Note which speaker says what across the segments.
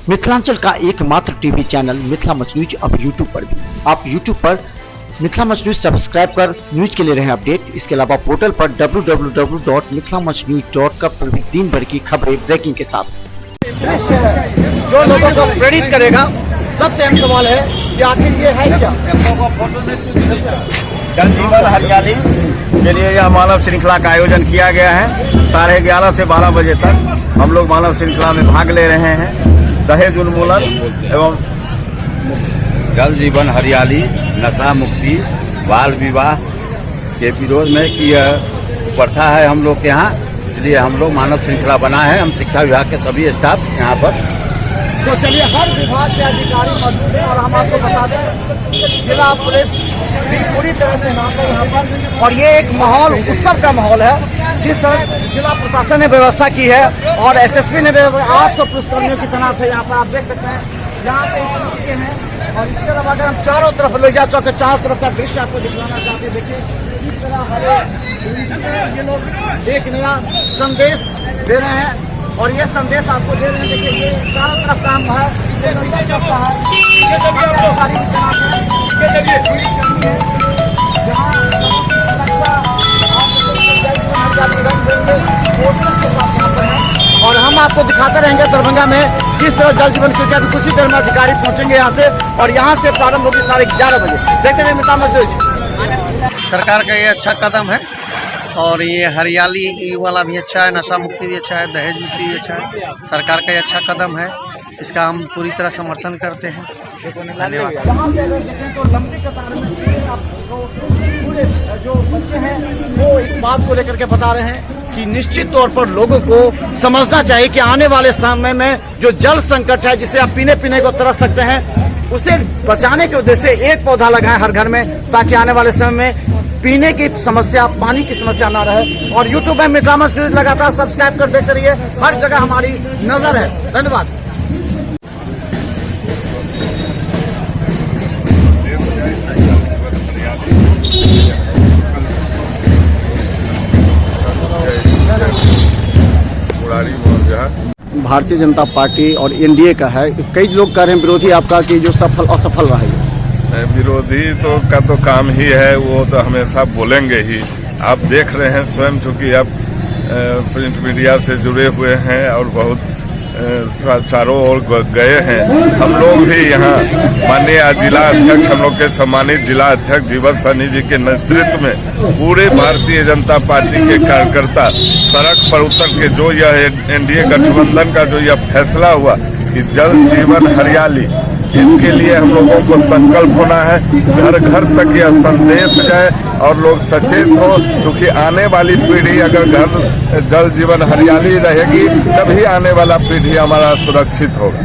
Speaker 1: मिथिलांचल का एकमात्र TV channel Mithila much news अब यूट्यूब पर भी। आप यूट्यूब पर मिथिला मच न्यूज सब्सक्राइब कर न्यूज के लिए रहे अपडेट। इसके अलावा पोर्टल पर www.mithilamachnews.com पर भी दिन भर की खबरें ब्रेकिंग के साथ।
Speaker 2: जो लोगों को प्रेरित करेगा, सबसे अहम सवाल है कि आखिर ये है क्या।
Speaker 3: जल जीवन हरियाली के लिए यह मानव श्रृंखला का आयोजन किया गया है। 11:30 से 12 बजे तक हम लोग मानव श्रृंखला में भाग ले रहे हैं। दहेज उन्मूलन एवं
Speaker 4: जल जीवन हरियाली, नशा मुक्ति, बाल विवाह के विरोध में की यह प्रथा है हम लोग के यहाँ, इसलिए हम लोग मानव श्रृंखला बना है। हम शिक्षा विभाग के सभी स्टाफ यहाँ पर।
Speaker 2: तो चलिए, हर विभाग के अधिकारी मौजूद हैं और हम आपको बता दें जिला पुलिस भी पूरी तरह से यहाँ पर, और ये एक माहौल, उत्सव का माहौल है। जिस तरह जिला प्रशासन ने व्यवस्था की है और एसएसपी ने 800 पुलिसकर्मियों की तैनात है यहाँ पर। आप देख सकते हैं यहाँ पे के हैं। और इसके अलावा अगर हम चारों तरफ ले जा चौके, चारों तरफ का दृश्य आपको दिखलाना चाहते हैं। देखिए इस तरह ये लोग एक नया संदेश दे रहे हैं और ये संदेश आपको दे रहे हैं। देखिए ये चारों तरफ काम है, और हम आपको दिखाते रहेंगे दरभंगा में किस तरह जल जीवन, क्योंकि अभी कुछ ही देर में अधिकारी पहुंचेंगे यहाँ से और यहाँ से प्रारंभ होगी 11:30 बजे। देखते रहिए मिथिला मच न्यूज।
Speaker 5: सरकार का ये अच्छा कदम है और ये हरियाली वाला भी अच्छा है, नशा मुक्ति भी अच्छा है, दहेज मुक्ति भी अच्छा है। सरकार का ये अच्छा कदम है, इसका हम पूरी तरह समर्थन करते हैं। धन्यवाद।
Speaker 2: यहाँ से अगर देखें तो लंबी कतार में पूरे जो बच्चे हैं वो इस बात को लेकर के बता रहे हैं कि निश्चित तौर पर लोगों को समझना चाहिए कि आने वाले समय में जो जल संकट है, जिसे आप पीने को तरस सकते हैं, उसे बचाने के उद्देश्य से एक पौधा लगाएं हर घर में, ताकि आने वाले समय में पीने की समस्या, पानी की समस्या ना रहे। और यूट्यूब में मिथिला मच न्यूज लगातार सब्सक्राइब कर देते रहिए, हर जगह हमारी नजर है। धन्यवाद।
Speaker 3: भारतीय जनता पार्टी और एनडीए का है। कई लोग कह रहे हैं विरोधी आपका कि जो सफल असफल रहा है।
Speaker 6: विरोधी तो का तो काम ही है, वो तो हमेशा बोलेंगे ही। आप देख रहे हैं स्वयं, चूँकि आप प्रिंट मीडिया से जुड़े हुए हैं और बहुत चारों ओर गए हैं। हम लोग भी यहाँ माननीय जिला अध्यक्ष, हम लोग के सम्मानित जिला अध्यक्ष जीवन सैनी जी के नेतृत्व में पूरे भारतीय जनता पार्टी के कार्यकर्ता सड़क पर उतर के जो यह एनडीए गठबंधन का जो यह फैसला हुआ कि जल जीवन हरियाली, इसके लिए हम लोगों को संकल्प होना है। घर घर तक यह संदेश जाए और लोग सचेत हो, क्योंकि आने वाली पीढ़ी अगर घर जल जीवन हरियाली रहेगी तभी आने वाला पीढ़ी हमारा सुरक्षित होगा।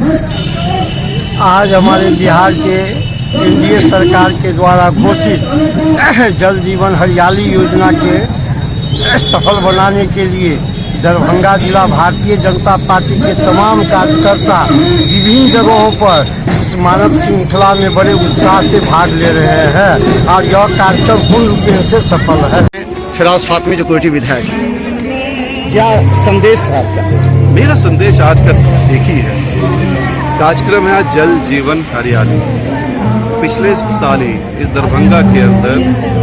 Speaker 7: आज हमारे बिहार के एनडीए सरकार के द्वारा घोषित जल जीवन हरियाली योजना के सफल बनाने के लिए दरभंगा जिला भारतीय जनता पार्टी के तमाम कार्यकर्ता विभिन्न जगहों पर इस मानव श्रृंखला में बड़े उत्साह से भाग ले रहे हैं और यह कार्यक्रम पूर्ण रूप से सफल है।
Speaker 2: फिरोज फातमी जो कोटी विधायक, क्या संदेश है आपका?
Speaker 8: मेरा संदेश आज का एक ही है। कार्यक्रम है जल जीवन हरियाली। पिछले साल ही इस दरभंगा के अंदर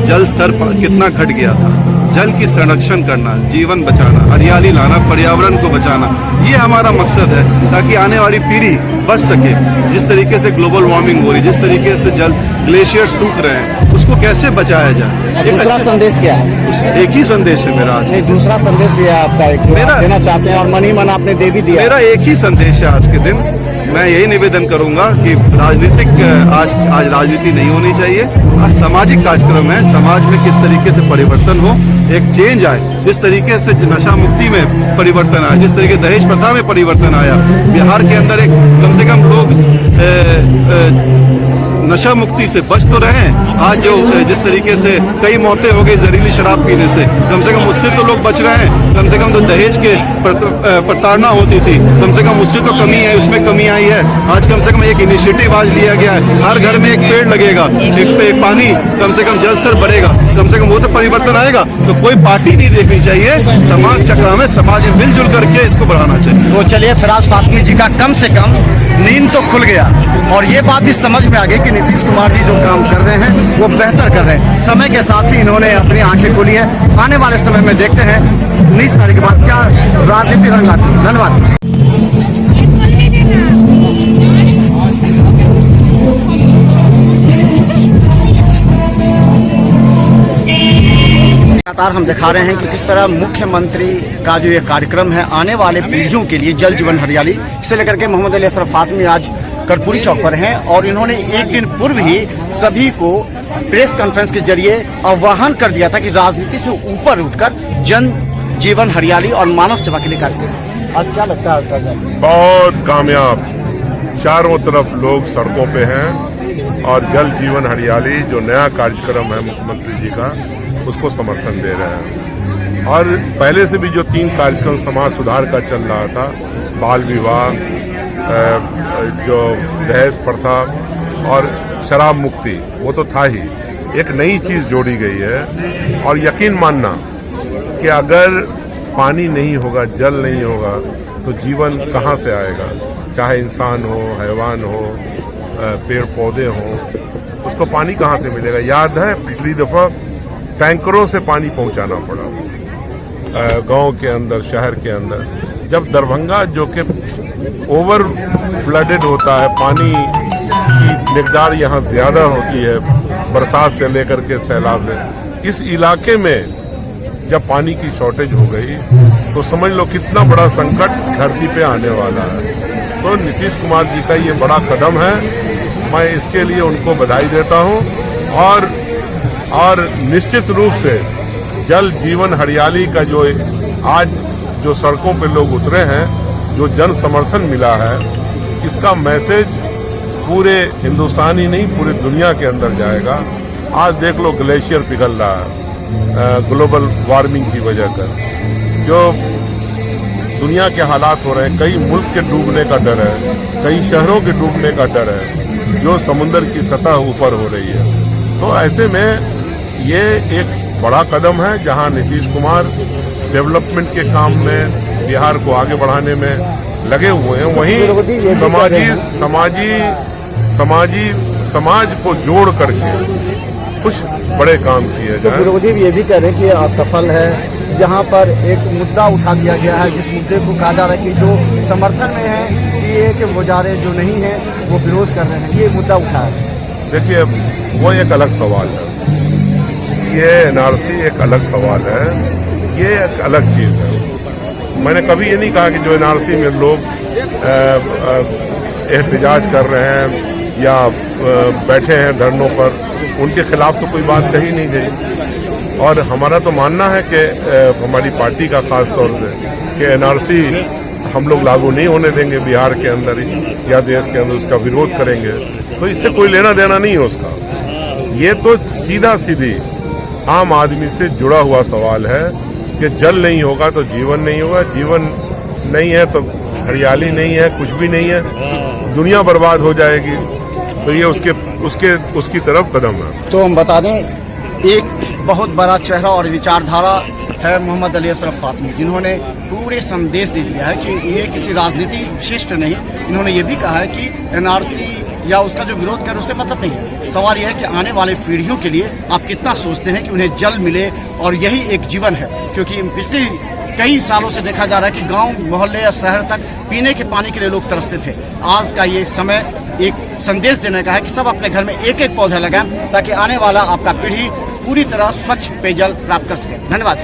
Speaker 8: जल स्तर कितना घट गया था। जल की संरक्षण करना, जीवन बचाना, हरियाली लाना, पर्यावरण को बचाना, ये हमारा मकसद है, ताकि आने वाली पीढ़ी बच सके। जिस तरीके से ग्लोबल वार्मिंग हो रही, जिस तरीके से जल ग्लेशियर सूख रहे हैं, उसको कैसे बचाया जाए।
Speaker 2: दूसरा संदेश क्या है?
Speaker 8: एक ही संदेश है मेरा आज।
Speaker 2: दूसरा संदेश भी है आपका, मेरा देना चाहते हैं और मन ही मन आपने दे भी दिया।
Speaker 8: मेरा एक ही संदेश है आज के दिन। मैं यही निवेदन करूंगा कि राजनीतिक आज राजनीति नहीं होनी चाहिए। आज सामाजिक कार्यक्रम है। समाज में किस तरीके से परिवर्तन हो, एक चेंज आए। जिस तरीके से नशा मुक्ति में परिवर्तन आया, जिस तरीके दहेज प्रथा में परिवर्तन आया, बिहार के अंदर एक कम से कम लोग नशा मुक्ति से बच तो रहे। आज जो जिस तरीके से कई मौतें हो गई जहरीली शराब पीने से कम उससे तो लोग बच रहे हैं। कम से कम तो दहेज के प्रताड़ना होती थी, कम से कम उससे तो कमी है, उसमें कमी आई है। आज कम से कम एक इनिशिएटिव आज लिया गया है, हर घर में एक पेड़ लगेगा, एक पानी, कम से कम जल स्तर बढ़ेगा, कम से कम वो तो परिवर्तन आएगा। तो कोई पार्टी नहीं देखनी चाहिए, समाज का काम है, समाज में मिलजुल करके इसको बढ़ाना चाहिए।
Speaker 2: तो चलिए, फिरोज फातमी जी का कम से कम नींद तो खुल गया और ये बात भी समझ में आ गई कि नीतीश कुमार जी जो काम कर रहे हैं वो बेहतर कर रहे हैं। समय के साथ ही इन्होंने अपनी आंखें खोली है। आने वाले समय में देखते हैं 19 तारीख के बाद क्या राजनीति रंग लाती है। धन्यवाद। लगातार हम दिखा रहे हैं कि किस तरह मुख्यमंत्री का जो ये कार्यक्रम है आने वाले पीढ़ियों के लिए जल जीवन हरियाली, इसे लेकर के मोहम्मद अली अशरफ फातमी आज कर्पूरी चौक पर हैं और इन्होंने एक दिन पूर्व ही सभी को प्रेस कॉन्फ्रेंस के जरिए आह्वान कर दिया था कि राजनीति से ऊपर उठकर जन जीवन हरियाली और मानव सेवा के लिए कार्य करें। आज क्या लगता है आज का
Speaker 6: बहुत कामयाब, चारों तरफ लोग सड़कों पे हैं और जल जीवन हरियाली जो नया कार्यक्रम है मुख्यमंत्री जी का उसको समर्थन दे रहे हैं। और पहले से भी जो 3 कार्यक्रम समाज सुधार का चल रहा था, बाल विवाह, जो दहेज प्रथा और शराब मुक्ति, वो तो था ही। एक नई चीज जोड़ी गई है और यकीन मानना कि अगर पानी नहीं होगा, जल नहीं होगा तो जीवन कहाँ से आएगा। चाहे इंसान हो, हैवान हो, पेड़ पौधे हों, उसको पानी कहाँ से मिलेगा। याद है पिछली दफा टैंकरों से पानी पहुंचाना पड़ा गांव के अंदर, शहर के अंदर। जब दरभंगा जो कि ओवर फ्लडेड होता है, पानी की मिकदार यहाँ ज्यादा होती है बरसात से लेकर के सैलाब में, इस इलाके में जब पानी की शॉर्टेज हो गई तो समझ लो कितना बड़ा संकट धरती पे आने वाला है। तो नीतीश कुमार जी का ये बड़ा कदम है, मैं इसके लिए उनको बधाई देता हूँ। और निश्चित रूप से जल जीवन हरियाली का जो आज जो सड़कों पे लोग उतरे हैं, जो जन समर्थन मिला है, इसका मैसेज पूरे हिंदुस्तान ही नहीं पूरी दुनिया के अंदर जाएगा। आज देख लो ग्लेशियर पिघल रहा है ग्लोबल वार्मिंग की वजह कर, जो दुनिया के हालात हो रहे हैं। कई मुल्क के डूबने का डर है, कई शहरों के डूबने का डर है, जो समुद्र की सतह ऊपर हो रही है। तो ऐसे में ये एक बड़ा कदम है जहां नीतीश कुमार डेवलपमेंट के काम में बिहार को आगे बढ़ाने में लगे हुए हैं, वहीं समाज को जोड़ करके कुछ बड़े काम किए जाए।
Speaker 2: विरोधी ये भी कह रहे हैं कि असफल है, जहां पर एक मुद्दा उठा दिया गया है जिस मुद्दे को कहा जा रहा है कि जो समर्थन में है सीए के मुजारे जो नहीं है वो विरोध कर रहे हैं, ये मुद्दा उठा है।
Speaker 6: देखिए वो एक अलग सवाल है, ये एनआरसी एक अलग सवाल है, ये एक अलग चीज है। मैंने कभी ये नहीं कहा कि जो एनआरसी में लोग एहतजाज कर रहे हैं या बैठे हैं धरनों पर, उनके खिलाफ तो कोई बात कही नहीं गई। और हमारा तो मानना है कि हमारी पार्टी का खास तौर से कि एनआरसी हम लोग लागू नहीं होने देंगे बिहार के अंदर या देश के अंदर, उसका विरोध करेंगे। तो इससे कोई लेना देना नहीं है उसका। ये तो सीधा सीधी आम आदमी से जुड़ा हुआ सवाल है कि जल नहीं होगा तो जीवन नहीं होगा, जीवन नहीं है तो हरियाली नहीं है, कुछ भी नहीं है, दुनिया बर्बाद हो जाएगी। तो ये उसकी तरफ कदम है।
Speaker 2: तो हम बता दें, एक बहुत बड़ा चेहरा और विचारधारा है मोहम्मद अली अशरफ फातमी, जिन्होंने पूरे संदेश दे दिया है कि ये किसी राजनीति विशिष्ट नहीं। इन्होंने ये भी कहा है कि एनआरसी या उसका जो विरोध कर उससे मतलब नहीं है। सवाल यह है कि आने वाले पीढ़ियों के लिए आप कितना सोचते हैं कि उन्हें जल मिले, और यही एक जीवन है। क्योंकि पिछले कई सालों से देखा जा रहा है कि गांव मोहल्ले या शहर तक पीने के पानी के लिए लोग तरसते थे। आज का ये समय एक संदेश देने का है कि सब अपने घर में एक एक पौधा लगाएं ताकि आने वाला आपका पीढ़ी पूरी तरह स्वच्छ पेयजल प्राप्त कर सके। धन्यवाद।